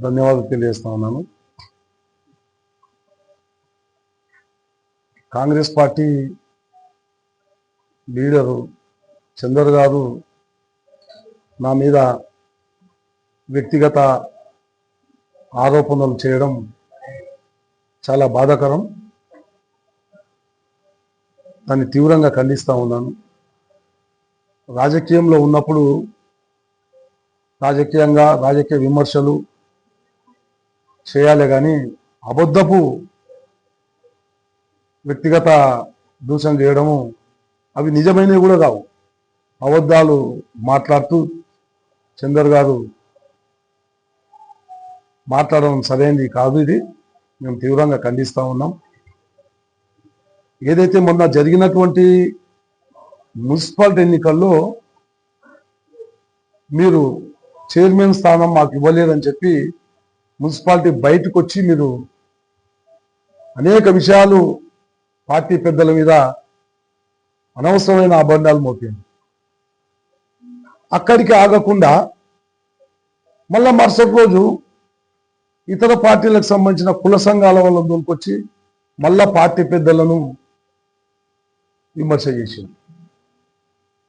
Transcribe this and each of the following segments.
ధన్యవాదాలు తెలియజేస్తా ఉన్నాను. కాంగ్రెస్ పార్టీ లీడరు చందర్ గారు నా మీద వ్యక్తిగత ఆరోపణలు చేయడం చాలా బాధాకరం. దాన్ని తీవ్రంగా ఖండిస్తూ ఉన్నాను. రాజకీయంలో ఉన్నప్పుడు రాజకీయ విమర్శలు చేయాలి, కానీ అబద్ధపు వ్యక్తిగత దూషణ చేయడము అవి నిజమైనవి కూడా కావు. అబద్ధాలు మాట్లాడుతూ చందర్ గారు మాట్లాడడం సరైనది కాదు. ఇది మేము తీవ్రంగా ఖండిస్తూ ఉన్నాం. ఏదైతే మొన్న జరిగినటువంటి మున్సిపాలిటీ ఎన్నికల్లో మీరు చైర్మన్ స్థానం మాకు ఇవ్వలేదని చెప్పి మున్సిపాలిటీ బయటకు వచ్చి మీరు అనేక విషయాలు పార్టీ పెద్దల మీద అనవసరమైన అభండాలు మోపింది. అక్కడికి ఆగకుండా మళ్ళా మరుసటి రోజు ఇతర పార్టీలకు సంబంధించిన కుల సంఘాల వల్ల దొరికొచ్చి మళ్ళా పార్టీ పెద్దలను విమర్శ చేసింది.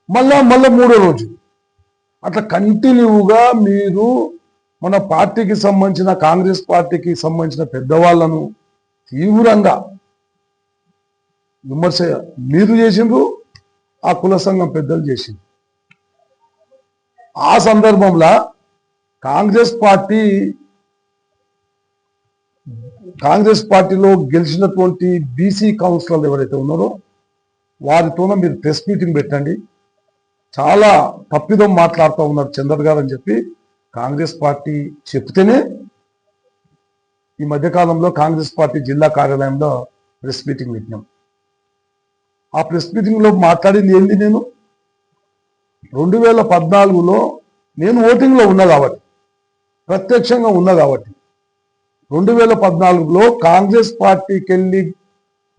మళ్ళా మూడో రోజు అట్లా కంటిన్యూగా మీరు మన పార్టీకి సంబంధించిన కాంగ్రెస్ పార్టీకి సంబంధించిన పెద్దవాళ్లను తీవ్రంగా విమర్శ మీరు చేసిండ్రు, ఆ కుల సంఘం పెద్దలు చేసిండ్రు. ఆ సందర్భంలో కాంగ్రెస్ పార్టీలో గెలిచినటువంటి బీసీ కౌన్సిలర్లు ఎవరైతే ఉన్నారో వారితోనే మీరు ప్రెస్ మీటింగ్ పెట్టండి. చాలా తప్పిదం మాట్లాడుతూ ఉన్నారు చందర్ గారు అని చెప్పి కాంగ్రెస్ పార్టీ చెప్తేనే ఈ మధ్యకాలంలో కాంగ్రెస్ పార్టీ జిల్లా కార్యాలయంలో ప్రెస్ మీటింగ్ పెట్టినాం. ఆ ప్రెస్ మీటింగ్లో మాట్లాడింది ఏంది, నేను 2014లో నేను ఓటింగ్లో ఉన్నా కాబట్టి, ప్రత్యక్షంగా ఉన్నా కాబట్టి 2014లో కాంగ్రెస్ పార్టీకి వెళ్ళి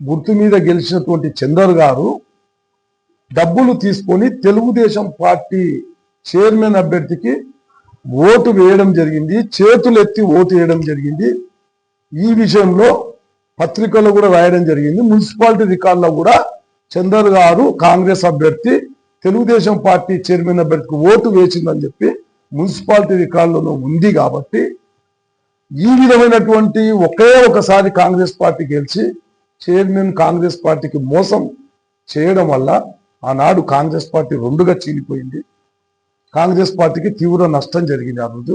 గుర్తు మీద గెలిచినటువంటి చందర్ గారు డబ్బులు తీసుకొని తెలుగుదేశం పార్టీ చైర్మన్ అభ్యర్థికి ఓటు వేయడం జరిగింది, చేతులు ఎత్తి ఓటు వేయడం జరిగింది. ఈ విషయంలో పత్రికల్లో కూడా రాయడం జరిగింది. మున్సిపాలిటీ రికార్డులో కూడా చందర్ గారు కాంగ్రెస్ అభ్యర్థి తెలుగుదేశం పార్టీ చైర్మన్ అభ్యర్థికి ఓటు వేసిందని చెప్పి మున్సిపాలిటీ రికార్డులో ఉంది. కాబట్టి ఈ విధమైనటువంటి ఒకసారి కాంగ్రెస్ పార్టీ గెలిచి చైర్మన్ కాంగ్రెస్ పార్టీకి మోసం చేయడం వల్ల ఆనాడు కాంగ్రెస్ పార్టీ రెండుగా చీలిపోయింది. కాంగ్రెస్ పార్టీకి తీవ్ర నష్టం జరిగింది ఆ రోజు.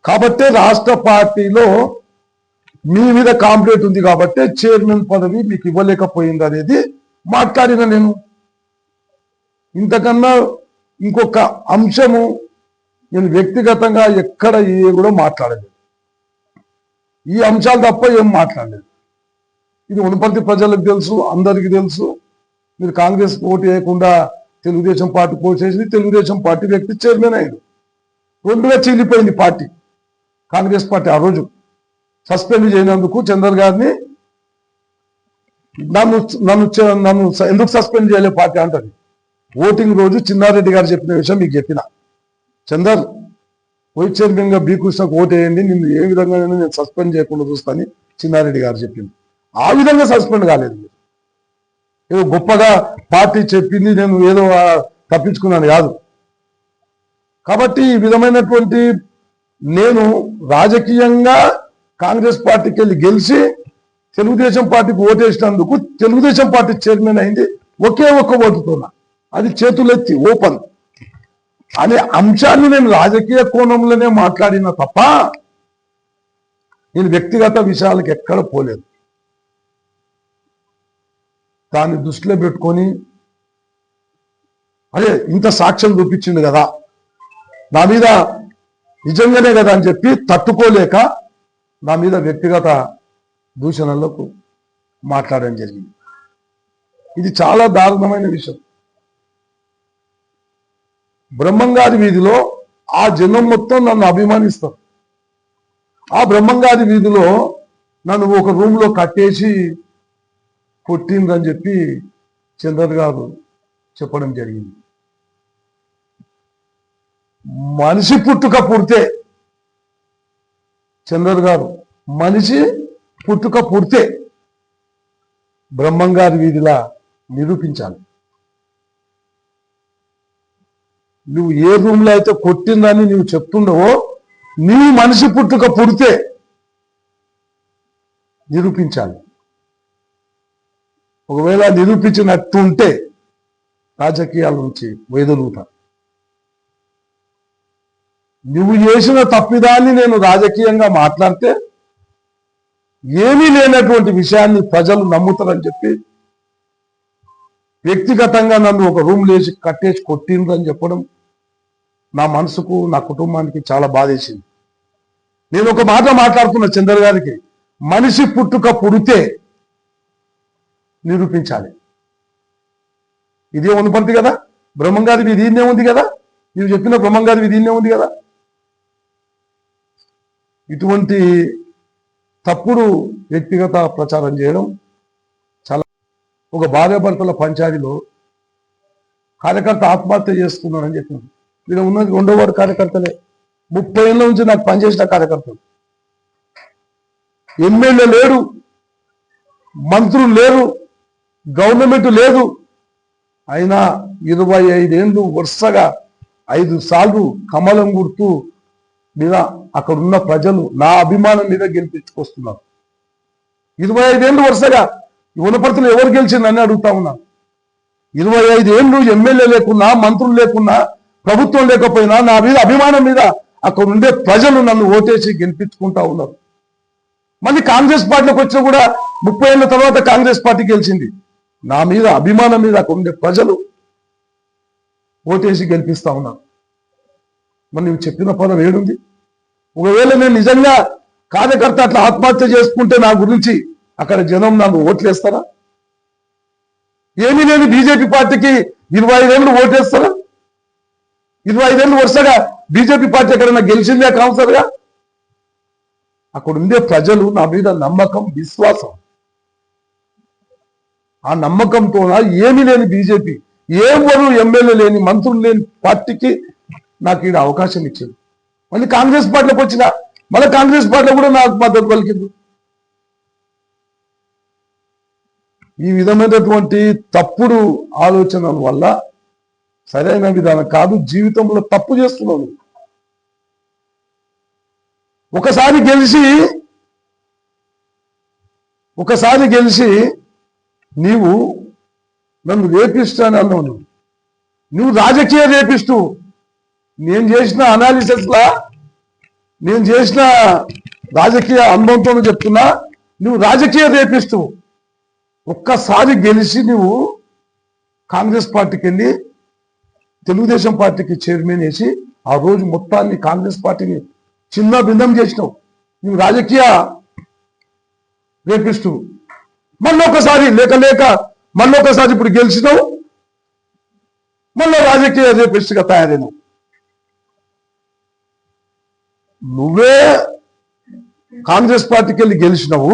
కాబట్టే రాష్ట్ర పార్టీలో మీ మీద కాంప్లైంట్ ఉంది కాబట్టి చైర్మన్ పదవి మీకు ఇవ్వలేకపోయింది అనేది మాట్లాడిన నేను. ఇంతకన్నా ఇంకొక అంశము నేను వ్యక్తిగతంగా ఎక్కడ కూడా మాట్లాడలేదు. ఈ అంశాలు తప్ప ఏం మాట్లాడలేదు. ఇది వనపర్తి ప్రజలకు తెలుసు, అందరికీ తెలుసు. మీరు కాంగ్రెస్ ఓటు వేయకుండా తెలుగుదేశం పార్టీ పోటీ చేసింది, తెలుగుదేశం పార్టీ వ్యక్తి చైర్మన్ అయ్యాడు. రెండుగా చీలిపోయింది పార్టీ. కాంగ్రెస్ పార్టీ ఆ రోజు సస్పెండ్ చేయనందుకు చందర్ గారిని నన్ను ఎందుకు సస్పెండ్ చేయలే పార్టీ అంటది. ఓటింగ్ రోజు చిన్నారెడ్డి గారు చెప్పిన విషయం మీకు చెప్పిన, చందర్ వైస్ చైర్మన్ గా బి కృష్ణకు ఓటు వేయండి, నిన్ను ఏ విధంగా నేను సస్పెండ్ చేయకుండా చూస్తానని చిన్నారెడ్డి గారు చెప్పింది. ఆ విధంగా సస్పెండ్ కాలేదు. ఏదో గొప్పగా పార్టీ చెప్పింది నేను ఏదో తప్పించుకున్నాను కాదు. కాబట్టి ఈ విధమైనటువంటి నేను రాజకీయంగా కాంగ్రెస్ పార్టీకి వెళ్ళి గెలిచి తెలుగుదేశం పార్టీకి ఓటేసినందుకు తెలుగుదేశం పార్టీ చైర్మన్ అయింది ఒకే ఒక్క ఓటుతోనా, అది చేతులెత్తి ఓపెన్ అనే అంశాన్ని నేను రాజకీయ కోణంలోనే మాట్లాడిన తప్ప నేను వ్యక్తిగత విషయాలకు ఎక్కడ పోలేదు. దాన్ని దృష్టిలో పెట్టుకొని అదే ఇంత సాక్ష్యం చూపించింది కదా నా మీద, నిజంగానే కదా అని చెప్పి తట్టుకోలేక నా మీద వ్యక్తిగత దూషణలకు మాట్లాడడం జరిగింది. ఇది చాలా దారుణమైన విషయం. బ్రహ్మంగారి వీధిలో ఆ జనం మొత్తం నన్ను అభిమానిస్తారు. ఆ బ్రహ్మంగారి వీధిలో నన్ను ఒక రూమ్లో కట్టేసి కొట్టిందని చెప్పి చందర్ గారు చెప్పడం జరిగింది. మనిషి పుట్టుక పుడితే చందర్ గారు మనిషి పుట్టుక పుడితే బ్రహ్మంగారి వీధిలా నిరూపించాలి. నువ్వు ఏ రూమ్లో అయితే కొట్టిందని నువ్వు చెప్తుండవో నీవు మనిషి పుట్టుక పుడితే నిరూపించాలి. ఒకవేళ నిరూపించినట్టుంటే రాజకీయాల నుంచి వైదొలుగుతా. నువ్వు చేసిన తప్పిదాన్ని నేను రాజకీయంగా మాట్లాడితే ఏమీ లేనటువంటి విషయాన్ని ప్రజలు నమ్ముతారని చెప్పి వ్యక్తిగతంగా నన్ను ఒక రూమ్ లేచి కట్టేసి కొట్టిండ్రని చెప్పడం నా మనసుకు నా కుటుంబానికి చాలా బాధేసింది. నేను ఒక మాట మాట్లాడుతున్న చంద్ర గారికి, మనిషి పుట్టుక పుడితే నిరూపించాలి. ఇదే ఉన్నపడితే కదా, బ్రహ్మంగారి వీధి ఇన్నే ఉంది కదా, నీవు చెప్పిన బ్రహ్మంగారి వీధి ఇన్నే ఉంది కదా. ఇటువంటి తప్పుడు వ్యక్తిగత ప్రచారం చేయడం చాలా. ఒక భార్యాభర్తల పంచాయతీలో కార్యకర్త ఆత్మహత్య చేసుకున్నాడని చెప్పాను. మీరు ఉన్నది రెండో వాడు కార్యకర్తలే. 30 ఏళ్ళ నుంచి నాకు పనిచేసిన కార్యకర్తలు. ఎమ్మెల్యే లేరు, మంత్రులు లేరు, గవర్నమెంట్ లేదు. అయినా 25 ఏళ్ళు వరుసగా 5 సార్లు కమలం గుర్తు మీద అక్కడున్న ప్రజలు నా అభిమానం మీద గెలిపించుకొస్తున్నారు. 25 ఏళ్ళు వరుసగా వనపర్తిలో ఎవరు గెలిచిందని అడుగుతా ఉన్నా. 25 ఏళ్ళు ఎమ్మెల్యే లేకున్నా, మంత్రులు లేకున్నా, ప్రభుత్వం లేకపోయినా నా మీద అభిమానం మీద అక్కడ ఉండే ప్రజలు నన్ను ఓటేసి గెలిపించుకుంటా ఉన్నారు. మళ్ళీ కాంగ్రెస్ పార్టీలోకి వచ్చినా కూడా 30 ఏళ్ళ తర్వాత కాంగ్రెస్ పార్టీ గెలిచింది. నా మీద అభిమానం మీద అక్కడ ఉండే ప్రజలు ఓటేసి గెలిపిస్తా ఉన్నారు. మరి నువ్వు చెప్పిన పదం ఏడుంది? ఒకవేళ నేను నిజంగా కార్యకర్త అట్లా ఆత్మహత్య చేసుకుంటే నా గురించి అక్కడ జనం నన్ను ఓట్లేస్తారా? ఏమీ లేని బీజేపీ పార్టీకి 25 ఏళ్ళు ఓటేస్తారా? 25 ఏళ్ళు వరుసగా బీజేపీ పార్టీ ఎక్కడైనా గెలిచిందే కౌన్సిలర్గా? అక్కడ ఉండే ప్రజలు నా మీద నమ్మకం, విశ్వాసం. ఆ నమ్మకంతో ఏమీ లేని బీజేపీ, ఎవరు ఎమ్మెల్యే లేని, మంత్రులు లేని పార్టీకి నాకు ఈడ అవకాశం ఇచ్చింది. మళ్ళీ కాంగ్రెస్ పార్టీలోకి వచ్చిన మళ్ళీ కాంగ్రెస్ పార్టీలో కూడా నాకు మద్దతు పలికింది. ఈ విధమైనటువంటి తప్పుడు ఆలోచనల వల్ల సరైన విధానం కాదు. జీవితంలో తప్పు చేస్తున్నావు. ఒకసారి గెలిచి నీవు నన్ను రేపిస్తా అని అన్నావు. నువ్వు రాజకీయ రేపిస్తూ. నేను చేసిన అనాలిసిస్లా, నేను చేసిన రాజకీయ అనుభవంతో చెప్తున్నా, నువ్వు రాజకీయ రేపిస్తూ. ఒక్కసారి గెలిచి నువ్వు కాంగ్రెస్ పార్టీకి వెళ్ళి తెలుగుదేశం పార్టీకి చైర్మన్ వేసి ఆ రోజు మొత్తాన్ని కాంగ్రెస్ పార్టీని చిన్న భిన్నం చేసినావు. నువ్వు రాజకీయ రేపిస్తూ మళ్ళొకసారి లేక మళ్ళొకసారి ఇప్పుడు గెలిచినావు, మళ్ళీ రాజకీయ రేపిస్టుగా తయారైనావు. నువ్వే కాంగ్రెస్ పార్టీకి వెళ్ళి గెలిచినావు,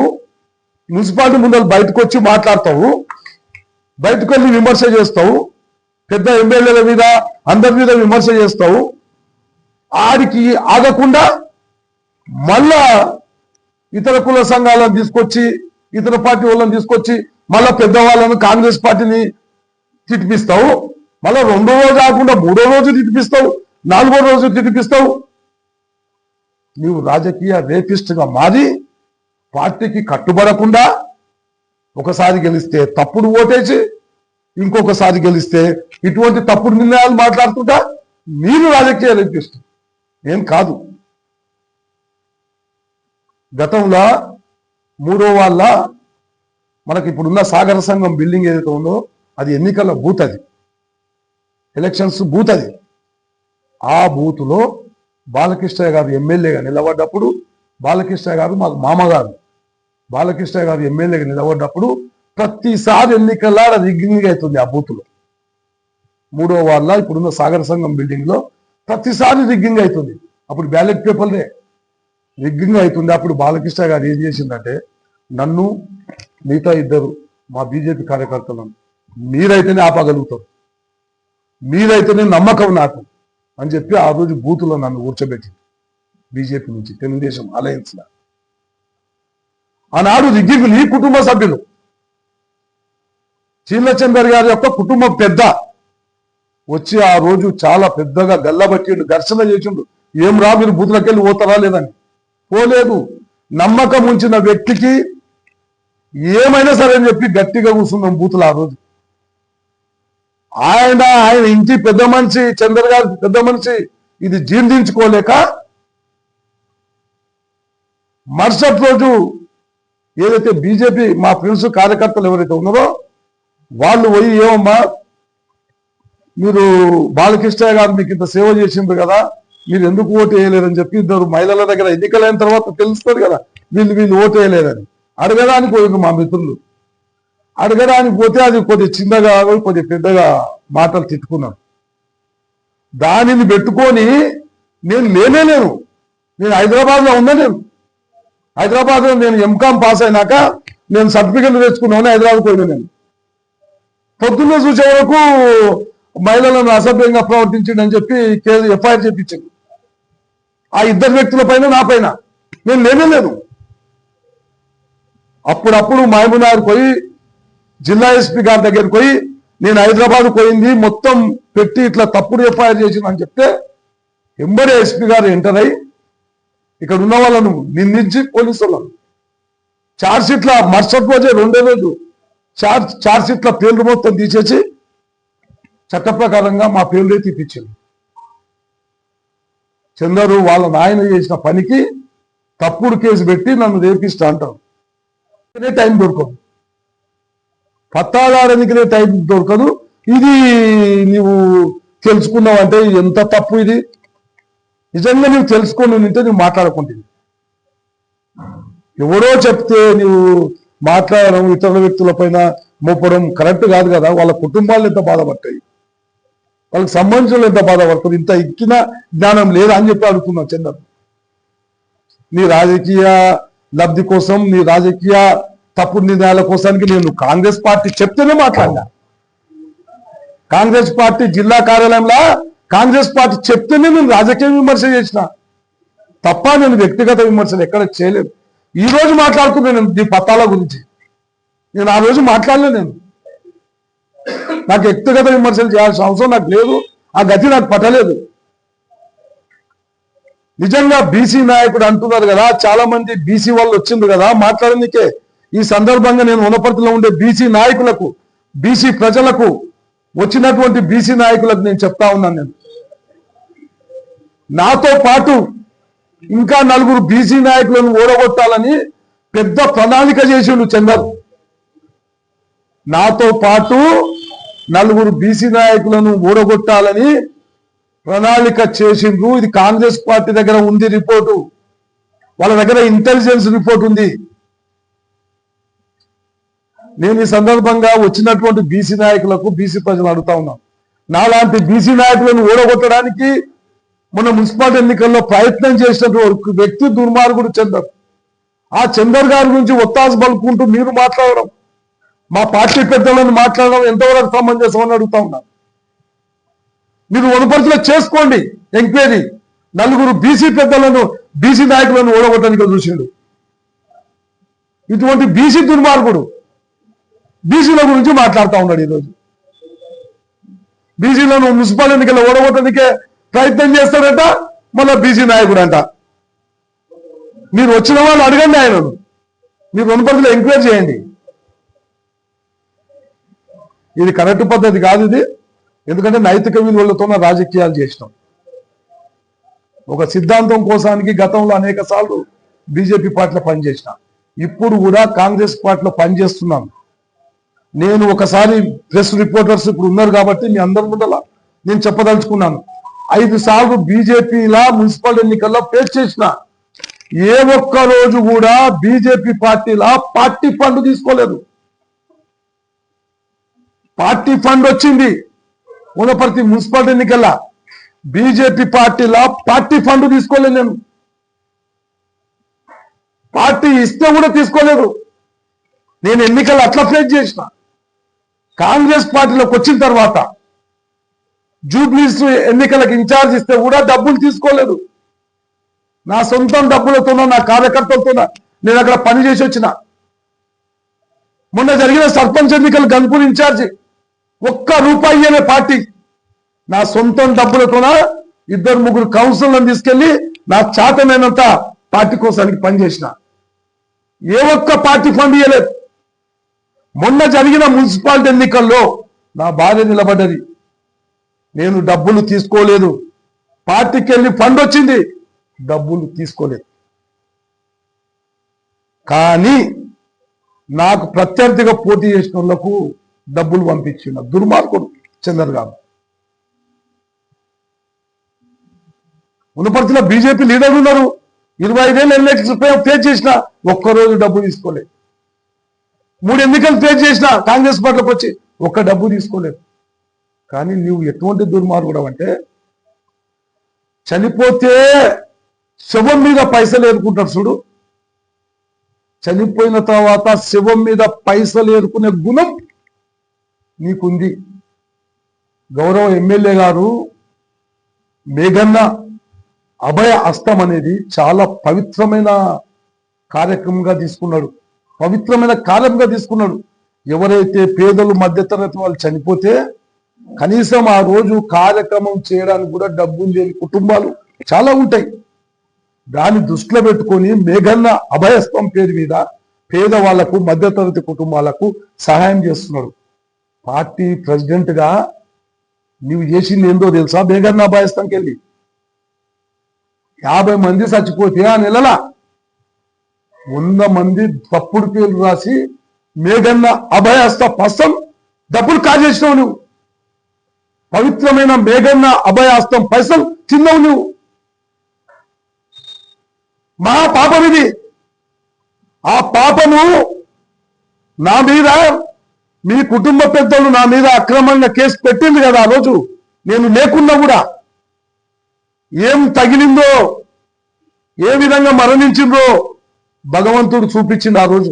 మున్సిపాలిటీ ముందర బయటకు వచ్చి మాట్లాడతావు, బయటకు వెళ్ళి విమర్శ చేస్తావు, పెద్ద ఎమ్మెల్యేల మీద అందరి మీద విమర్శ చేస్తావు. ఆడికి ఆగకుండా మళ్ళా ఇతర కుల సంఘాలను తీసుకొచ్చి, ఇతర పార్టీ వాళ్ళని తీసుకొచ్చి మళ్ళా పెద్దవాళ్ళను కాంగ్రెస్ పార్టీని తిట్టిపిస్తావు. మళ్ళా 2వ రోజు కాకుండా 3వ రోజు తిట్టిపిస్తావు, 4వ రోజు తిట్టిపిస్తావు. నీవు రాజకీయ రేపిస్ట్గా మారి పార్టీకి కట్టుబడకుండా ఒకసారి గెలిస్తే తప్పుడు ఓటేసి, ఇంకొకసారి గెలిస్తే ఇటువంటి తప్పుడు నిర్ణయాలు మాట్లాడుతుంటా మీరు రాజకీయ రేపిస్ట్. ఏం కాదు. గతంలో 3వ వాళ్ళ మనకి ఇప్పుడున్న సాగర సంఘం బిల్డింగ్ ఏదైతే ఉందో అది ఎన్నికల బూత్, అది ఎలక్షన్స్ బూత్. అది ఆ బూత్లో బాలకృష్ణయ్య గారు ఎమ్మెల్యేగా నిలబడ్డప్పుడు, బాలకృష్ణయ్య గారు మాకు మామగారు, బాలకృష్ణయ్య గారు ఎమ్మెల్యేగా నిలబడ్డప్పుడు ప్రతిసారి ఎన్నికల్లో రిగ్గింగ్ అవుతుంది. ఆ బూత్లో 3వ వాళ్ళ ఇప్పుడున్న సాగర సంఘం బిల్డింగ్ లో ప్రతిసారి రిగ్గింగ్ అవుతుంది. అప్పుడు బ్యాలెట్ పేపర్లే రిగ్గింగ్ అవుతుంది. అప్పుడు బాలకృష్ణ గారు ఏం చేసిందంటే, నన్ను మిగతా 2 మా బీజేపీ కార్యకర్తలను మీరైతేనే ఆపగలుగుతారు, మీరైతేనే నమ్మకం నాకు అని చెప్పి ఆ రోజు బూతులో నన్ను కూర్చోబెట్టింది. బీజేపీ నుంచి తెలుగుదేశం అలయన్స్ లా. ఆనాడు రిగ్గింగులు కుటుంబ సభ్యులు, చీలచందర్ గారి యొక్క కుటుంబ పెద్ద వచ్చి ఆ రోజు చాలా పెద్దగా గల్లబట్టిండు, ఘర్షణ చేసిండు. ఏం రా మీరు బూతులకెళ్ళి పోతారా లేదని. పోలేదు. నమ్మకం ఉంచిన వ్యక్తికి ఏమైనా సరే అని చెప్పి గట్టిగా కూర్చున్నాం బూతులు ఆ రోజు. ఆయన ఇంటి పెద్ద మనిషి, చంద్ర గారి పెద్ద మనిషి ఇది జీర్ణించుకోలేక మరుసటి రోజు ఏదైతే బీజేపీ మా ఫ్రెండ్స్ కార్యకర్తలు ఎవరైతే ఉన్నారో వాళ్ళు పోయి, ఏమమ్మా మీరు బాలకృష్ణ గారు మీకు ఇంత సేవ చేసిండ్రు కదా, మీరు ఎందుకు ఓటు వేయలేరని చెప్పి ఇద్దరు మహిళల దగ్గర ఎన్నికలైన తర్వాత తెలుస్తుంది కదా వీళ్ళు ఓటు వేయలేదని అడగడానికి పోయిండ్రు మా మిత్రులు. అడగడానికి పోతే అది కొద్ది చిన్నగా కొద్ది పెద్దగా మాటలు తిట్టుకున్నాను. దానిని పెట్టుకొని నేను లేనేలేను. నేను హైదరాబాద్లో ఉన్నా. హైదరాబాద్లో నేను ఎంకామ్ పాస్ అయినాక నేను సర్టిఫికెట్లు తెచ్చుకున్నాను. హైదరాబాద్ పోయినా. నేను పొద్దున్నే చూసే వరకు మహిళలను అసభ్యంగా ప్రవర్తించిండని చెప్పి ఎఫ్ఐఆర్ చేపించింది. ఆ ఇద్దరు వ్యక్తుల పైన, నా పైన. నేను లేనేలేను. అప్పుడప్పుడు మహబూబ్నగర్ పోయి జిల్లా ఎస్పీ గారి దగ్గరికి పోయి నేను హైదరాబాద్ పోయింది మొత్తం పెట్టి ఇట్లా తప్పుడు ఎఫ్ఐఆర్ చేసిందని చెప్తే ఎంబడే ఎస్పీ గారు ఎంటర్ అయ్యి ఇక్కడ ఉన్న వాళ్ళను నిందించి పోలీసు వాళ్ళను ఛార్జ్షీట్ల మరుసటి రోజే, రెండో రోజు ఛార్జ్షీట్ల పేర్లు మొత్తం తీసేసి చట్ట ప్రకారంగా మా పేర్లే తీపిచ్చింది. చందరు వాళ్ళ నాయన చేసిన పనికి తప్పుడు కేసు పెట్టి నన్ను రేపిస్తా అంటారు. టైం దొరకదు, పత్తాదారానికినే టైం దొరకదు. ఇది నీవు తెలుసుకున్నావంటే ఎంత తప్పు. ఇది నిజంగా నువ్వు తెలుసుకొని ఉంటే నువ్వు మాట్లాడుకుంటుంది. ఎవరో చెప్తే నువ్వు మాట్లాడడం, ఇతరుల వ్యక్తుల పైన మోపడం కరెక్ట్ కాదు కదా. వాళ్ళ కుటుంబాలు ఎంత బాధపడతాయి, వాళ్ళకి సంబంధించిన ఎంత బాధపడుతుంది. ఇంత ఇచ్చిన జ్ఞానం లేదా అని చెప్పి అడుగుతున్నావు చంద్ర. నీ రాజకీయ లబ్ధి కోసం, నీ రాజకీయ తప్పుడు నిర్ణయాల కోసానికి నేను కాంగ్రెస్ పార్టీ చెప్తేనే మాట్లాడినా. కాంగ్రెస్ పార్టీ జిల్లా కార్యాలయంలో కాంగ్రెస్ పార్టీ చెప్తేనే నేను రాజకీయ విమర్శ చేసిన తప్ప నేను వ్యక్తిగత విమర్శలు ఎక్కడ చేయలేదు. ఈ రోజు మాట్లాడుతున్నాను ఈ పత్తాల గురించి. నేను ఆ రోజు మాట్లాడలేదు. నేను నాకు వ్యక్తిగత విమర్శలు చేయాల్సిన అవసరం నాకు లేదు. ఆ గతి నాకు పట్టలేదు. నిజంగా బీసీ నాయకుడు అంటున్నారు కదా, చాలా మంది బీసీ వాళ్ళు వచ్చింది కదా మాట్లాడడానికే. ఈ సందర్భంగా నేను వనపర్తిలో ఉండే బీసీ నాయకులకు, బీసీ ప్రజలకు, వచ్చినటువంటి బీసీ నాయకులకు నేను చెప్తా ఉన్నాను. నేను నాతో పాటు ఇంకా నలుగురు బీసీ నాయకులను ఓడగొట్టాలని పెద్ద ప్రణాళిక చేసిండు చందర్. నాతో పాటు నలుగురు బీసీ నాయకులను ఓడగొట్టాలని ప్రణాళిక చేసిండ్రు. ఇది కాంగ్రెస్ పార్టీ దగ్గర ఉంది రిపోర్టు, వాళ్ళ దగ్గర ఇంటెలిజెన్స్ రిపోర్ట్ ఉంది. నేను ఈ సందర్భంగా వచ్చినటువంటి బీసీ నాయకులకు, బీసీ ప్రజలు అడుగుతా ఉన్నాను, నాలాంటి బీసీ నాయకులను ఓడగొట్టడానికి మొన్న మున్సిపాలిటీ ఎన్నికల్లో ప్రయత్నం చేసినటువంటి వ్యక్తి దుర్మార్గుడు చందర్. ఆ చందర్ గారి గురించి ఒత్తాసు పలుకుంటూ మీరు మాట్లాడడం, మా పార్టీ పెద్దలను మాట్లాడడం ఎంతవరకు సమంజసం అని అడుగుతా ఉన్నాను. మీరు వనపర్తిలో చేసుకోండి ఎంక్వైరీ. నలుగురు బీసీ పెద్దలను, బీసీ నాయకులను ఓడగొట్టడానికి చూసిండు. ఇటువంటి బీసీ దుర్మార్గుడు బీసీల గురించి మాట్లాడుతూ ఉన్నాడు. ఈరోజు బీసీలను మున్సిపల్ ఎన్నికల్లో ఓడగొట్టడానికే ప్రయత్నం చేస్తాడట, మళ్ళీ బీసీ నాయకుడు అంట. మీరు వచ్చిన వాళ్ళు అడగండి ఆయనను, మీరు వనపర్తిలో ఎంక్వైరీ చేయండి. ఇది కరెక్ట్ పద్ధతి కాదు ఇది. ఎందుకంటే నైతిక విలువలతోనే రాజకీయాలు చేసినాం. ఒక సిద్ధాంతం కోసానికి గతంలో అనేక సార్లు బీజేపీ పార్టీలో పనిచేసిన, ఇప్పుడు కూడా కాంగ్రెస్ పార్టీలో పనిచేస్తున్నాను. నేను ఒకసారి ప్రెస్ రిపోర్టర్స్ ఇప్పుడు ఉన్నారు కాబట్టి మీ అందరి ముందల నేను చెప్పదలుచుకున్నాను. 5 సార్లు బీజేపీలా మున్సిపల్ ఎన్నికల్లో ఫేస్ చేసిన. ఏ ఒక్క రోజు కూడా బీజేపీ పార్టీలా పార్టీ ఫండ్ తీసుకోలేదు. పార్టీ ఫండ్ వచ్చింది వనపర్తి మున్సిపాలిటీ ఎన్నికల్లా. బీజేపీ పార్టీలా పార్టీ ఫండ్ తీసుకోలేదు. నేను పార్టీ ఇస్తే కూడా తీసుకోలేదు. నేను ఎన్నికలు అట్లా ఫేస్ చేసిన. కాంగ్రెస్ పార్టీలోకి వచ్చిన తర్వాత జూబ్లీస్ ఎన్నికలకు ఇన్ఛార్జ్ ఇస్తే కూడా డబ్బులు తీసుకోలేదు. నా సొంతం డబ్బులతోనో నా కార్యకర్తలతోనో నేను అక్కడ పని చేసి వచ్చిన. మొన్న జరిగిన సర్పంచ్ ఎన్నికలు గన్పూర్ ఇన్ఛార్జి ₹1 అనే పార్టీ నా సొంతం డబ్బులతోన 2-3 కౌన్సిలర్లను తీసుకెళ్లి నా చాతనైనంత పార్టీ కోసానికి పనిచేసిన. ఏ ఒక్క పార్టీ ఫండ్ ఇవ్వలేదు. మొన్న జరిగిన మున్సిపాలిటీ ఎన్నికల్లో నా భార్య నిలబడ్డది. నేను డబ్బులు తీసుకోలేదు. పార్టీకి వెళ్ళి ఫండ్ వచ్చింది, డబ్బులు తీసుకోలేదు. కానీ నాకు ప్రత్యర్థిగా పోటీ చేసిన వాళ్ళకు డబ్బులు పంపించిన దుర్మార్గుడు చందర్ గారు. ఉన్నపర్తిలో బీజేపీ లీడర్లు ఉన్నారు. 25 ఏళ్ళు ఎలక్షన్ ఫేస్ చేసిన ఒక్కరోజు డబ్బు తీసుకోలేదు. 3 ఎన్నికలు ఫేస్ చేసిన కాంగ్రెస్ పార్టీలోకి వచ్చి ఒక్క డబ్బు తీసుకోలేదు. కానీ నువ్వు ఎటువంటి దుర్మార్గుడు అంటే చనిపోతే శవం మీద పైసలు ఏరుకుంటారు చూడు, చనిపోయిన తర్వాత శవం మీద పైసలు ఏరుకునే గుణం నీకుంది. గౌరవ ఎమ్మెల్యే గారు మేఘన్న అభయ హస్తం అనేది చాలా పవిత్రమైన కార్యక్రమంగా తీసుకున్నాడు. పవిత్రమైన కార్యంగా తీసుకున్నాడు. ఎవరైతే పేదలు మధ్యతరగతి వాళ్ళు చనిపోతే కనీసం ఆ రోజు కార్యక్రమం చేయడానికి కూడా డబ్బులు లేని కుటుంబాలు చాలా ఉంటాయి. దాన్ని దృష్టిలో పెట్టుకొని మేఘన్న అభయస్తం పేరు మీద పేదవాళ్లకు మధ్యతరగతి కుటుంబాలకు సహాయం చేస్తున్నాడు. పార్టీ ప్రెసిడెంట్ గా నీవు చేసింది ఏందో తెలుసా? మేఘన్న అభయస్తంకి వెళ్ళి 50 మంది చచ్చిపోతే ఆ నెలలా 100 మంది తప్పుడు పేర్లు రాసి మేఘన్న అభయహస్త పస్తం డబ్బులు కాజేసినావు నువ్వు. పవిత్రమైన మేఘన్న అభయహస్తం పైసలు తిన్నావు నువ్వు. మహా పాపం ఇది. ఆ పాపము నా మీద, మీ కుటుంబ పెద్దలు నా మీద అక్రమంగా కేసు పెట్టింది కదా. ఆ రోజు నేను లేకున్నా కూడా ఏం తగిలిందో, ఏ విధంగా మరణించిందో భగవంతుడు చూపించింది ఆ రోజు.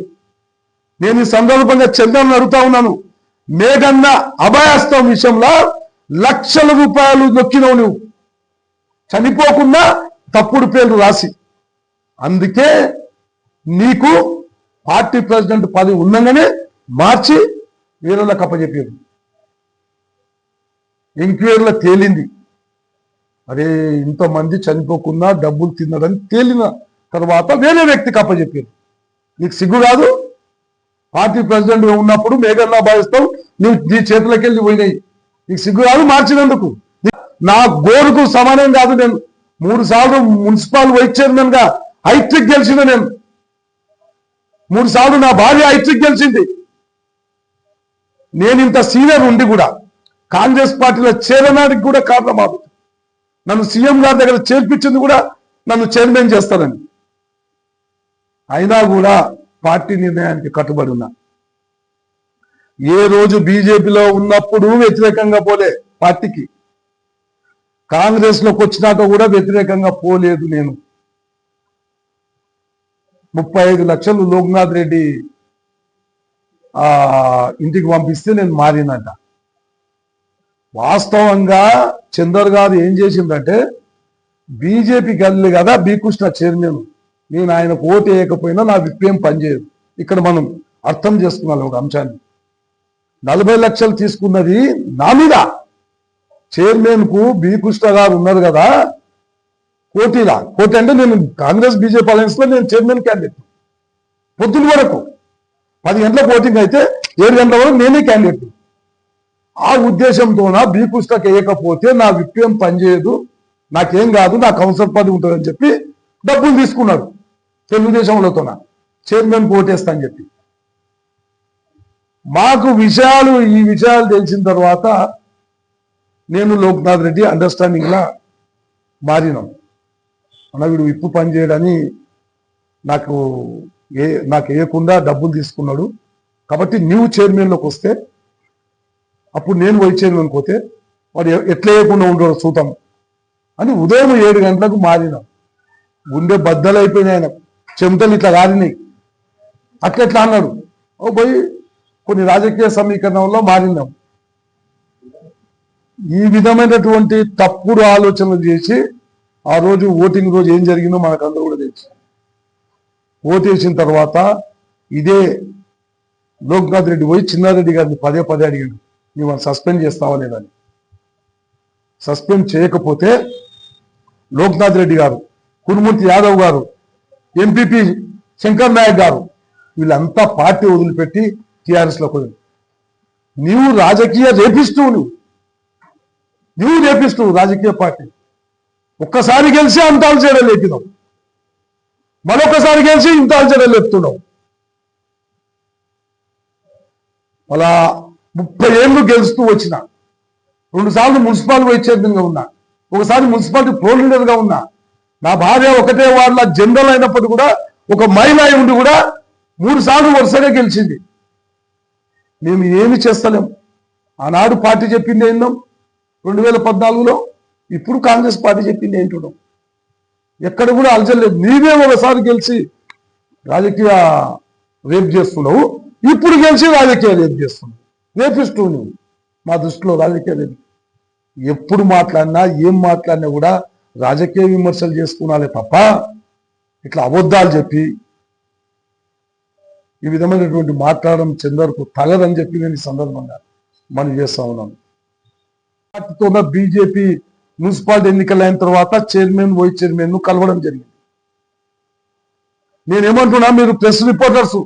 నేను ఈ సందర్భంగా చంద్రని అడుగుతా ఉన్నాను. మేఘన్న అభయహస్తం విషయంలో లక్షల రూపాయలు నొక్కినవు నువ్వు, చనిపోకుండా తప్పుడు పేర్లు రాసి. అందుకే నీకు పార్టీ ప్రెసిడెంట్ పదవి ఉండగానే మార్చి వేరేళ్ళకి అప్పచెప్పారు. ఎంక్వైరీలో తేలింది, అరే ఇంతమంది చనిపోకుండా డబ్బులు తిన్నారని తేలిన తర్వాత వేరే వ్యక్తికి అప్పచెప్పారు. నీకు సిగ్గు కాదు? పార్టీ ప్రెసిడెంట్ ఉన్నప్పుడు మేఘన్న భావిస్తావు, నువ్వు నీ చేతులకి వెళ్ళి పోయినాయి. నీకు సిగ్గు కాదు మార్చినందుకు? నా గోరుకు సమానం కాదు. నేను 3 సార్లు మున్సిపల్ వైస్ చైర్మన్ గా హైట్రిక్ గెలిచిన. నేను 3 సార్లు నా భార్య హైట్రిక్ గెలిచింది. నేను ఇంత సీనియర్ ఉండి కూడా కాంగ్రెస్ పార్టీలో చేరడానికి కూడా కారణం అవుతుంది. నన్ను సీఎం గారి దగ్గర చేర్పించింది కూడా నన్ను చైర్మన్ చేస్తానని. అయినా కూడా పార్టీ నిర్ణయానికి కట్టుబడి ఉన్నా. ఏ రోజు బీజేపీలో ఉన్నప్పుడు వ్యతిరేకంగా పోలే పార్టీకి, కాంగ్రెస్ లోకి వచ్చినాక కూడా వ్యతిరేకంగా పోలేదు. నేను 35 లక్షలు లోక్నాథ్ రెడ్డి ఇంటికి పంపిస్తే నేను మారినట. వాస్తవంగా చందర్ గారు ఏం చేసిందంటే, బీజేపీకి వెళ్ళి కదా బీకృష్ణ చైర్మన్, నేను ఆయనకు ఓటు వేయకపోయినా నా విప్పేం పనిచేయదు. ఇక్కడ మనం అర్థం చేసుకున్నాం ఒక అంశాన్ని. 40 లక్షలు తీసుకున్నది నా మీద. చైర్మన్ కు బీకృష్ణ గారు ఉన్నారు కదా పోటీ అంటే నేను కాంగ్రెస్ బీజేపీ అలయన్స్ లో నేను చైర్మన్ క్యాండిడేట్. పొద్దున వరకు 10 గంటల ఓటింగ్ అయితే 7 గంటల వరకు నేనే క్యాండిడేట్. ఆ ఉద్దేశంతోన బీకృష్ణకి వేయకపోతే నా విప్పేం పనిచేయదు, నాకేం కాదు, నా కౌన్సిలర్ పదవి ఉంటుందని చెప్పి డబ్బులు తీసుకున్నాడు తెలుగుదేశంలోతోన చైర్మన్ ఓటేస్తా అని చెప్పి. మాకు ఈ విషయాలు తెలిసిన తర్వాత నేను లోక్నాథ్ రెడ్డి అండర్స్టాండింగ్ లా మారినాం. అన్న వీడు విప్పు పని చేయడని నాకు వేయకుండా డబ్బులు తీసుకున్నాడు కాబట్టి నువ్వు చైర్మన్లోకి వస్తే అప్పుడు నేను వైస్ చైర్మన్కి పోతే వాడు ఎట్లా వేయకుండా ఉండడు చూద్దాం అని ఉదయం 7 గంటలకు మారినాం. గుండె బద్దలైపోయినాయి, ఆయన చెమటలు ఇట్లా కారినాయి. అట్లెట్లా అన్నాడు. పోయి కొన్ని రాజకీయ సమీకరణంలో మారినాం. ఈ విధమైనటువంటి తప్పుడు ఆలోచనలు చేసి ఆ రోజు ఓటింగ్ రోజు ఏం జరిగిందో మనకందరూ కూడా తెలుసు. ఓటేసిన తర్వాత ఇదే లోక్నాథ్ రెడ్డి పోయి చిన్నారెడ్డి గారిని పదే పదే అడిగాడు, నువ్వు సస్పెండ్ చేస్తావా లేదని. సస్పెండ్ చేయకపోతే లోక్నాథ్ రెడ్డి గారు, కురుమూర్తి యాదవ్ గారు, ఎంపీపీ శంకర్ నాయక్ గారు వీళ్ళంతా పార్టీ వదిలిపెట్టి టీఆర్ఎస్లోకి పోయింది. నీవు రాజకీయ రేపిస్తూ నువ్వు రేపిస్తూ రాజకీయ పార్టీ ఒక్కసారి గెలిచి అంతాలు చేయడం లేపినావు, మరొకసారి గెలిచి ఇంతాలు చేయడం లేపుతున్నావు. అలా 30 ఏళ్ళు గెలుస్తూ వచ్చిన, 2 సార్లు మున్సిపల్ వైస్ చైర్మన్గా ఉన్నా, ఒకసారి మున్సిపాలిటీ ఫ్లోర్ లీడర్గా ఉన్నా. నా భార్య ఒకటే వాళ్ళ జనరల్ అయినప్పటికీ కూడా ఒక మహిళ ఉండి కూడా 3 సార్లు వరుసగా గెలిచింది. మేము ఏమి చేస్తలేం. ఆనాడు పార్టీ చెప్పింది ఏందాం 2014లో, ఇప్పుడు కాంగ్రెస్ పార్టీ చెప్పింది ఏంటున్నాం. ఎక్కడ కూడా అలజలేదు. నీవే ఒకసారి గెలిచి రాజకీయ రేప్ చేస్తున్నావు, ఇప్పుడు గెలిచి రాజకీయ రేప్ చేస్తున్నావు. రేపిస్తూ నువ్వు మా దృష్టిలో రాజకీయ రేపు. ఎప్పుడు మాట్లాడినా ఏం మాట్లాడినా కూడా రాజకీయ విమర్శలు చేసుకున్నాలే తప్ప ఇట్లా అబద్ధాలు చెప్పి ఈ విధమైనటువంటి మాట్లాడడం చందర్కు తగదని చెప్పి నేను ఈ సందర్భంగా మనం చేస్తా ఉన్నాను. పార్టీతో బీజేపీ మున్సిపాలిటీ ఎన్నికలు అయిన తర్వాత చైర్మన్ వైస్ చైర్మన్ ను కలవడం జరిగింది. నేనేమంటున్నా, మీరు ప్రెస్ రిపోర్టర్స్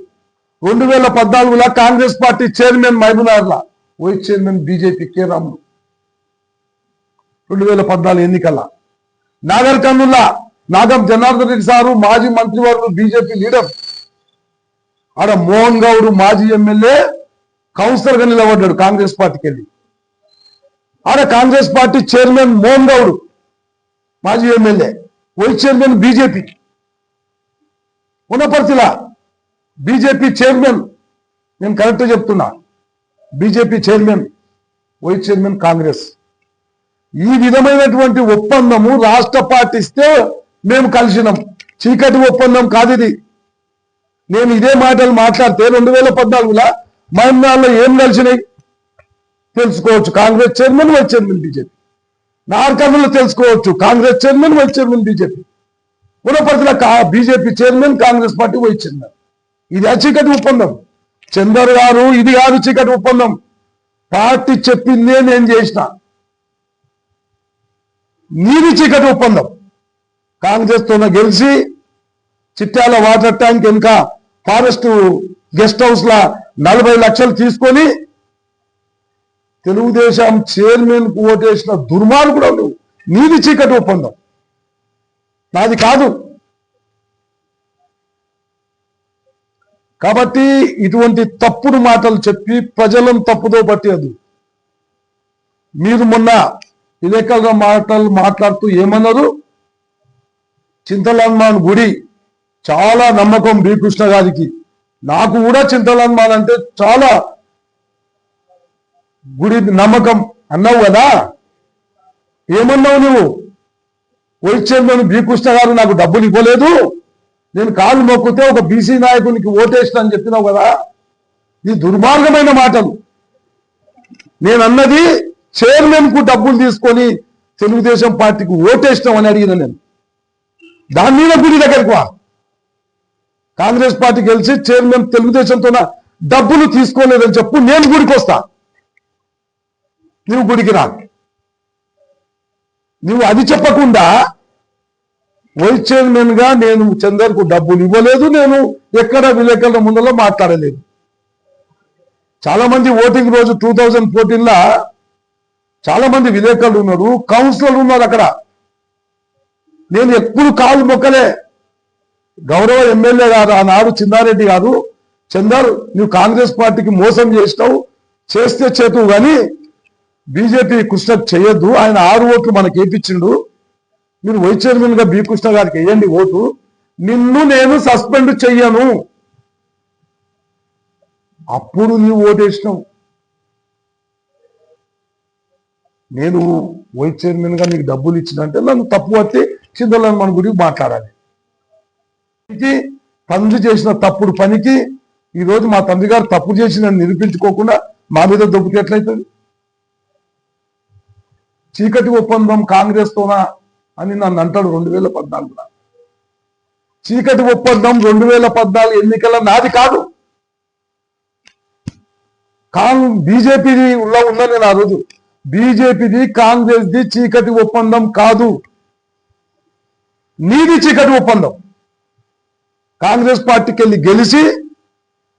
2014లో కాంగ్రెస్ పార్టీ చైర్మన్ మహబూబ్నగర్లా, vice chairman BJP K Ramulu. 2014 ఎన్నికల్లో నాగర్ కర్నూల్లో నాగం జనార్దన్ రెడ్డి సారు మాజీ మంత్రివర్గం బీజేపీ లీడర్, ఆడ మోహన్ గౌడ్ మాజీ ఎమ్మెల్యే కౌన్సిలర్ గా నిలబడ్డాడు కాంగ్రెస్ పార్టీకి వెళ్ళి. ఆడ కాంగ్రెస్ పార్టీ చైర్మన్ మోహన్ గౌడ్ మాజీ ఎమ్మెల్యే, వైస్ చైర్మన్ బీజేపీ. ఉన్నపర్తిలా బీజేపీ చైర్మన్, నేను కరెక్ట్ చెప్తున్నా, BJP chairman vice chairman Congress. ఈ విధమైనటువంటి ఒప్పందము రాష్ట్ర పార్టీ ఇస్తే మేము కలిసినాం. చీకటి ఒప్పందం కాదు ఇది. నేను ఇదే మాటలు మాట్లాడితే 2014లో మహబూబ్నగర్లో ఏం కలిసినాయి తెలుసుకోవచ్చు. Congress chairman vice chairman BJP. నార్కర్నూలులో తెలుసుకోవచ్చు, Congress chairman vice chairman BJP. పునపర్తిలో BJP chairman, Congress party vice chairman. ఇది చీకటి ఒప్పందం. చందర్ గారు, ఇది కాదు చీకటి ఒప్పందం. పార్టీ చెప్పిందే నేను చేసిన. నీది చీకటి ఒప్పందం. కాంగ్రెస్ తో గెలిచి చిట్యాల వాటర్ ట్యాంక్ వెనుక ఫారెస్ట్ గెస్ట్ హౌస్ లా 40 లక్షలు తీసుకొని తెలుగుదేశం చైర్మన్ కు ఓటేసిన దుర్మార్గుడు నువ్వు. నీది చీకటి ఒప్పందం, నాది కాదు. కాబట్టి ఇటువంటి తప్పుడు మాటలు చెప్పి ప్రజలను తప్పుదో పట్టేది. మీరు మొన్న విలేకరుల మాట్లాడుతూ ఏమన్నారు, చింతలన్మాన్ గుడి చాలా నమ్మకం బి కృష్ణ గారికి. నాకు కూడా చింతలన్మాన్ అంటే చాలా గుడి నమ్మకం అన్నావు కదా. ఏమన్నావు నువ్వు? వైస్ చైర్మన్ బి కృష్ణ గారు నాకు డబ్బులు ఇవ్వలేదు, నేను కాలు మొక్కితే ఒక బీసీ నాయకునికి ఓటేసిన అని చెప్పినావు కదా. ఇది దుర్మార్గమైన మాటలు. నేను అన్నది చైర్మన్ కు డబ్బులు తీసుకొని తెలుగుదేశం పార్టీకి ఓటేసినాం అని అడిగిన నేను. దాని మీద గుడి దగ్గరకు వా. కాంగ్రెస్ పార్టీ గెలిచి చైర్మన్ తెలుగుదేశంతో డబ్బులు తీసుకోలేదని చెప్పు, నేను గుడికి వస్తా, నువ్వు గుడికి రా. నువ్వు అది చెప్పకుండా వైస్ చైర్మన్ గా నేను చందర్కు డబ్బులు ఇవ్వలేదు, నేను ఎక్కడ విలేకరుల ముందలో మాట్లాడలేదు. చాలా మంది ఓటింగ్ రోజు 2014లో చాలా మంది విలేకరులు ఉన్నారు, కౌన్సిలర్లు ఉన్నారు అక్కడ. నేను ఎప్పుడు కాలు మొక్కలే. గౌరవ ఎమ్మెల్యే గారు ఆనాడు చిన్నారెడ్డి గారు, చందర్ నువ్వు కాంగ్రెస్ పార్టీకి మోసం చేసినావు, చేస్తే చేతువు కానీ బీజేపీ కృష్ణకు చేయొద్దు, ఆయన 6 ఓట్లు మనకి వేయించిండు, మీరు వైస్ చైర్మన్ గా బి కృష్ణ గారికి వేయండి ఓటు, నిన్ను నేను సస్పెండ్ చెయ్యను. అప్పుడు నీవు ఓటేసినావు. నేను వైస్ చైర్మన్ గా నీకు డబ్బులు ఇచ్చినంటే నన్ను తప్పు పట్టి చింతలను మన గురించి మాట్లాడాలి. తండ్రి చేసిన తప్పుడు పనికి ఈరోజు మా తండ్రి గారు తప్పు చేసి నన్ను నిరూపించుకోకుండా మా మీద దొబ్బుకి ఎట్లయితుంది? చీకటి ఒప్పందం కాంగ్రెస్ తోన అని నన్ను అంటాడు 2014. చీకటి ఒప్పందం 2014 ఎన్నికల నాది కాదు, బీజేపీది ఉన్నా నేను ఆ రోజు. బీజేపీది కాంగ్రెస్ది చీకటి ఒప్పందం కాదు, నీది చీకటి ఒప్పందం. కాంగ్రెస్ పార్టీకి వెళ్ళి గెలిచి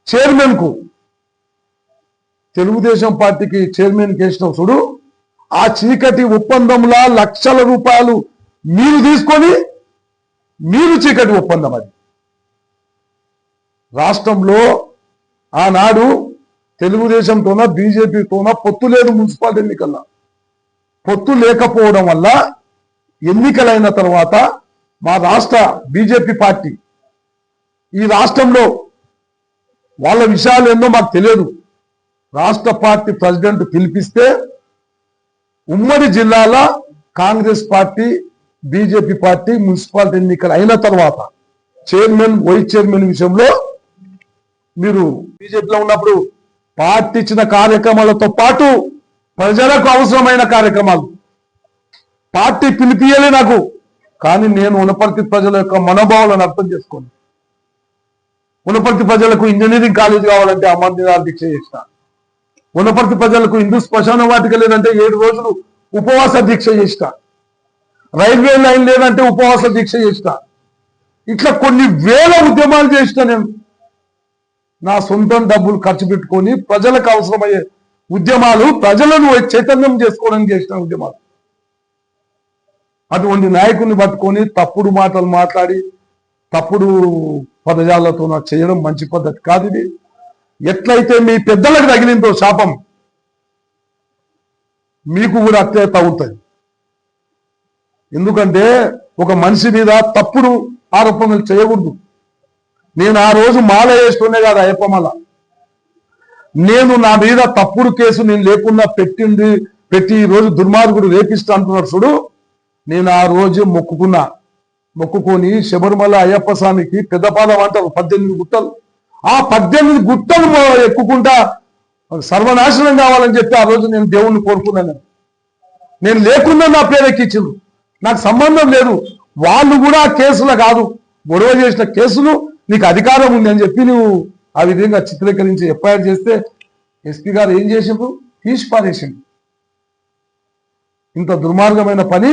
చైర్మన్ కు, తెలుగుదేశం పార్టీకి చైర్మన్ కేసిన చూడు, ఆ చీకటి ఒప్పందంలా లక్షల రూపాయలు మీరు తీసుకొని మీరు చీకటి ఒప్పందం. అది రాష్ట్రంలో ఆనాడు తెలుగుదేశంతోన బీజేపీతోన పొత్తు లేదు. మున్సిపాలిటీ ఎన్నికల్లో పొత్తు లేకపోవడం వల్ల ఎన్నికలైన తర్వాత మా రాష్ట్ర బీజేపీ పార్టీ ఈ రాష్ట్రంలో వాళ్ళ విషయాలు ఏందో మాకు తెలియదు. రాష్ట్ర పార్టీ ప్రెసిడెంట్ పిలిపిస్తే ఉమ్మడి జిల్లాల Congress party BJP party municipality ఎన్నికలు అయిన తర్వాత చైర్మన్ వైస్ చైర్మన్ విషయంలో మీరు బీజేపీలో ఉన్నప్పుడు పార్టీ ఇచ్చిన కార్యక్రమాలతో పాటు ప్రజలకు అవసరమైన కార్యక్రమాలు పార్టీ పిలిపియలే నాకు. కానీ నేను వనపర్తి ప్రజల యొక్క మనోభావాలను అర్థం చేసుకోండి. వనపర్తి ప్రజలకు ఇంజనీరింగ్ కాలేజ్ కావాలంటే అమర్నాథ్ దీక్ష చేసిన, వనపర్తి ప్రజలకు హిందూ శ్మశాన వాటిక లేదంటే 7 రోజులు ఉపవాస దీక్ష చేసిన, రైల్వే లైన్ లేదంటే ఉపవాస దీక్ష చేసిన. ఇట్లా కొన్ని వేల ఉద్యమాలు చేసిన నేను. నా సొంతం డబ్బులు ఖర్చు పెట్టుకొని ప్రజలకు అవసరమయ్యే ఉద్యమాలు, ప్రజలను చైతన్యం చేసుకోవడానికి చేసిన ఉద్యమాలు. అటువంటి నాయకుడిని పట్టుకొని తప్పుడు మాటలు మాట్లాడి తప్పుడు పదజాలతో చేయడం మంచి పద్ధతి కాదు. ఇది ఎట్లయితే మీ పెద్దలకు తగిలిందో శాపం మీకు కూడా అట్లే తగులుతుంది. ఎందుకంటే ఒక మనిషి మీద తప్పుడు ఆరోపణలు చేయకూడదు. నేను ఆ రోజు మాల వేసుకునే కాదు అయ్యప్ప మాల. నేను నా మీద తప్పుడు కేసు నేను లేకుండా పెట్టి ఈ రోజు దుర్మార్గుడు రేపిస్తా అంటున్నాడు చూడు. నేను ఆ రోజు మొక్కుకొని శబరిమల అయ్యప్ప స్వామికి పెద్దపాదం అంటారు 18 గుట్టలు. ఆ 18 గుట్టలు ఎక్కుకుంటా సర్వనాశనం కావాలని చెప్పి ఆ రోజు నేను దేవుణ్ణి కోరుకున్నాను. నేను లేకుండా నా పేరు ఎక్కించింది, నాకు సంబంధం లేదు. వాళ్ళు కూడా కేసులు కాదు, గొడవ చేసిన కేసులు నీకు అధికారం ఉంది అని చెప్పి నువ్వు ఆ విధంగా చిత్రీకరించి ఎఫ్ఐఆర్ చేస్తే ఎస్పీ గారు ఏం చేసిండ్రు? తీసి పారేసిండు. ఇంత దుర్మార్గమైన పని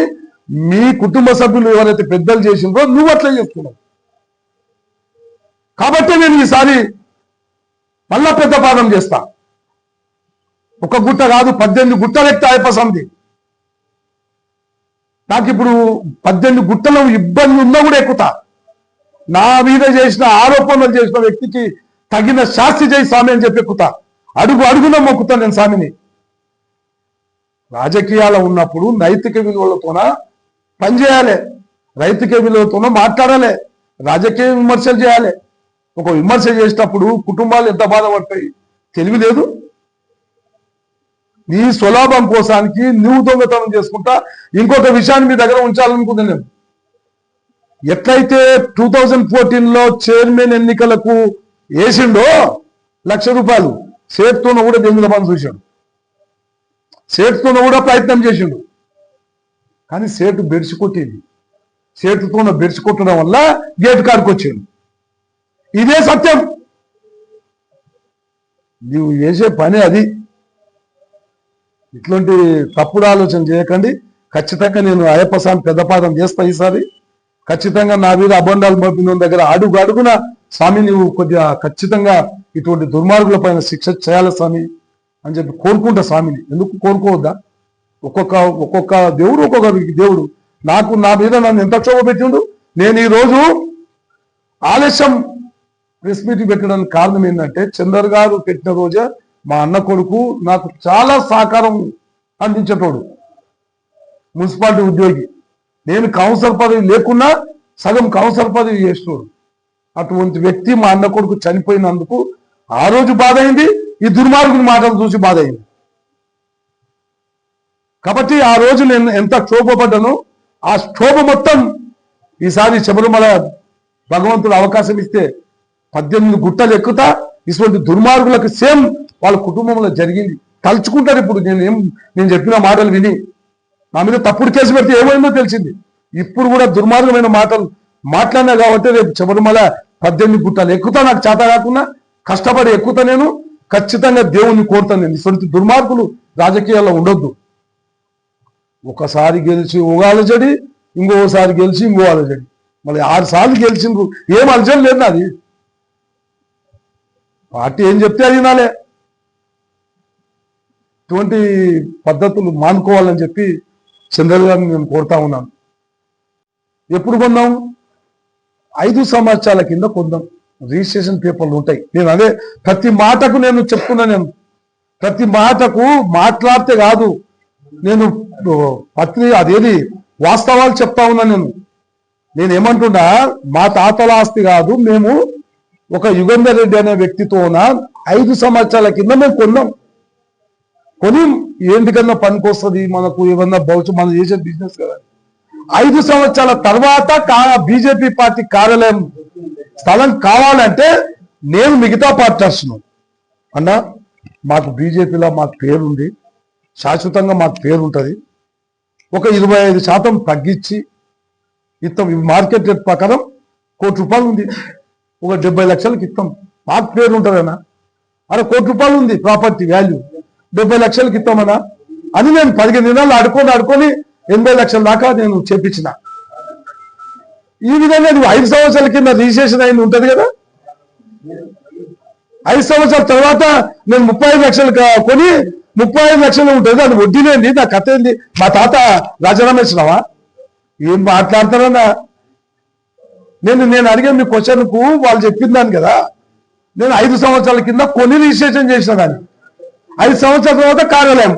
మీ కుటుంబ సభ్యులు ఎవరైతే పెద్దలు చేసిండ్రో నువ్వు అట్లా చేస్తున్నావు. కాబట్టి నేను ఈసారి మళ్ళా పెద్ద పాదం చేస్తా. ఒక గుట్ట కాదు 18 గుట్టలు ఎక్కితే అయ్యప్ప సమితి. నాకు ఇప్పుడు 18 గుట్టలు ఇబ్బంది ఉన్నా కూడా ఎక్కుతా. నా మీద చేసిన ఆరోపణలు చేసిన వ్యక్తికి తగిన శాస్తి చేయి స్వామి అని చెప్పి ఎక్కుతా. అడుగున మొక్కుతా నేను స్వామిని. రాజకీయాలు ఉన్నప్పుడు నైతిక విలువలతోన పనిచేయాలి, నైతిక విలువలతోన మాట్లాడాలి, రాజకీయ విమర్శలు చేయాలి. ఒక విమర్శ చేసేటప్పుడు కుటుంబాలు ఎంత బాధపడతాయి తెలివి లేదు. నీ స్వలాభం కోసానికి నువ్వు దొంగతనం చేసుకుంటా ఇంకొక విషయాన్ని మీ దగ్గర ఉంచాలనుకుంటున్నా నేను. ఎట్లయితే 2014లో చైర్మన్ ఎన్నికలకు వేసిండో 1,00,000 రూపాయలు సేట్తోన కూడా దెంగుదమని చూశాడు, సేట్తోన కూడా ప్రయత్నం చేసిండు. కానీ సేటు బెడిసి కొట్టింది. సేటుతోన బెడిసి కొట్టడం వల్ల గేటు కాడికి వచ్చిండు. ఇదే సత్యం. నువ్వు చేసే పని అది. ఇట్లాంటి తప్పుడు ఆలోచన చేయకండి. ఖచ్చితంగా నేను అయ్యప్ప స్వామి పెద్దపాదం చేస్తా. ఈసారి ఖచ్చితంగా నా మీద అబండాలు పంపిన దగ్గర అడుగున స్వామి నువ్వు కొద్దిగా ఖచ్చితంగా ఇటువంటి దుర్మార్గుల పైన శిక్ష చేయాలి స్వామి అని చెప్పి కోరుకుంటా స్వామిని. ఎందుకు కోరుకోవద్దా? ఒక్కొక్క దేవుడు ఒక్కొక్క దేవుడు. నా మీద నన్ను ఎంత క్షోభ పెట్టిండు. నేను ఈరోజు ఆలస్యం ప్రెస్ మీటింగ్ పెట్టడానికి కారణం ఏంటంటే చందర్ గారు పెట్టిన రోజే మా అన్న కొడుకు నాకు చాలా సహకారం అందించేటోడు, మున్సిపాలిటీ ఉద్యోగి. నేను కౌన్సిలర్ పదవి లేకున్నా సగం కౌన్సిలర్ పదవి చేసినోడు. అటువంటి వ్యక్తి మా అన్న కొడుకు చనిపోయినందుకు ఆ రోజు బాధ అయింది, ఈ దుర్మార్గుని మాటలు చూసి బాధ అయింది. కాబట్టి ఆ రోజు నేను ఎంత క్షోభపడ్డానో ఆ క్షోభ మొత్తం ఈసారి శబరిమల భగవంతుడు అవకాశం ఇస్తే 18 గుట్టలు ఎక్కుతా. ఇటువంటి దుర్మార్గులకు సేమ్ వాళ్ళ కుటుంబంలో జరిగింది తలుచుకుంటారు. ఇప్పుడు నేను చెప్పిన మాటలు విని నా మీద తప్పుడు కేసు పెడితే ఏమైందో తెలిసింది. ఇప్పుడు కూడా దుర్మార్గమైన మాటలు మాట్లాడినా కాబట్టి రేపు శబరిమల 18 గుట్టలు ఎక్కుతా, నాకు చేత కాకుండా కష్టపడి ఎక్కుతా, నేను ఖచ్చితంగా దేవుణ్ణి కోరుతాను. నేను ఇటువంటి దుర్మార్గులు రాజకీయాల్లో ఉండొద్దు. ఒకసారి గెలిచి ఒక అలజడి, ఇంకోసారి గెలిచి ఇంకో అలజడి, మళ్ళీ 6 సార్లు గెలిచిండ్రు, ఏం అలజడి లేదు నాది. పార్టీ ఏం చెప్తే అది వినాలే. ఇటువంటి పద్ధతులు మానుకోవాలని చెప్పి చంద్రబాబు గారిని నేను కోరుతా ఉన్నాను. ఎప్పుడు కొందాం? 5 సంవత్సరాల కింద కొందాం. రిజిస్ట్రేషన్ పేపర్లు ఉంటాయి. నేను అదే ప్రతి మాటకు నేను చెప్తున్నా, నేను ప్రతి మాటకు మాట్లాడితే కాదు, నేను అదేది వాస్తవాలు చెప్తా ఉన్నా. నేను ఏమంటున్నా, మా తాతల ఆస్తి కాదు, మేము ఒక యుగంధర్ రెడ్డి అనే వ్యక్తితోన 5 సంవత్సరాల కింద మేము కొన్నాం. కొని ఏంటికన్నా పనికొస్తుంది మనకు, ఏమన్నా భవిష్యత్తు మనం చేసే బిజినెస్ కదా. 5 సంవత్సరాల తర్వాత బీజేపీ పార్టీ కార్యాలయం స్థలం కావాలంటే నేను మిగతా పార్టీస్ను అన్నా, మాకు బీజేపీలో మాకు పేరుంది, శాశ్వతంగా మాకు పేరు ఉంటుంది, ఒక 25% తగ్గించి ఇస్తాం. మార్కెట్ రేట్ ప్రకారం ₹1 ఉంది, ఒక 70 లక్షలకి ఇస్తాం, మాకు పేరు ఉంటుందన్నా. అరే ₹1 ఉంది ప్రాపర్టీ వాల్యూ, 70 లక్షలకి ఇస్తామన్నా అని నేను 15 దినాలు ఆడుకొని 80 లక్షల దాకా నేను చేపించిన. ఈ విధంగా నువ్వు 5 సంవత్సరాల కింద రిజిస్ట్రేషన్ అయింది ఉంటుంది కదా, 5 సంవత్సరాల తర్వాత నేను 35 లక్షలు కొని 35 లక్షలు ఉంటుంది, అది వడ్డీనేంది, నా కథ ఏంది? మా తాత రాజీనామా ఇచ్చినావా? ఏం మాట్లాడతారన్నా? నేను అడిగే మీ క్వశ్చన్కు వాళ్ళు చెప్పిందాను కదా, నేను 5 సంవత్సరాల కింద కొని రిజిస్ట్రేషన్ చేసిన దాన్ని, 5 సంవత్సరాల తర్వాత కార్యాలయం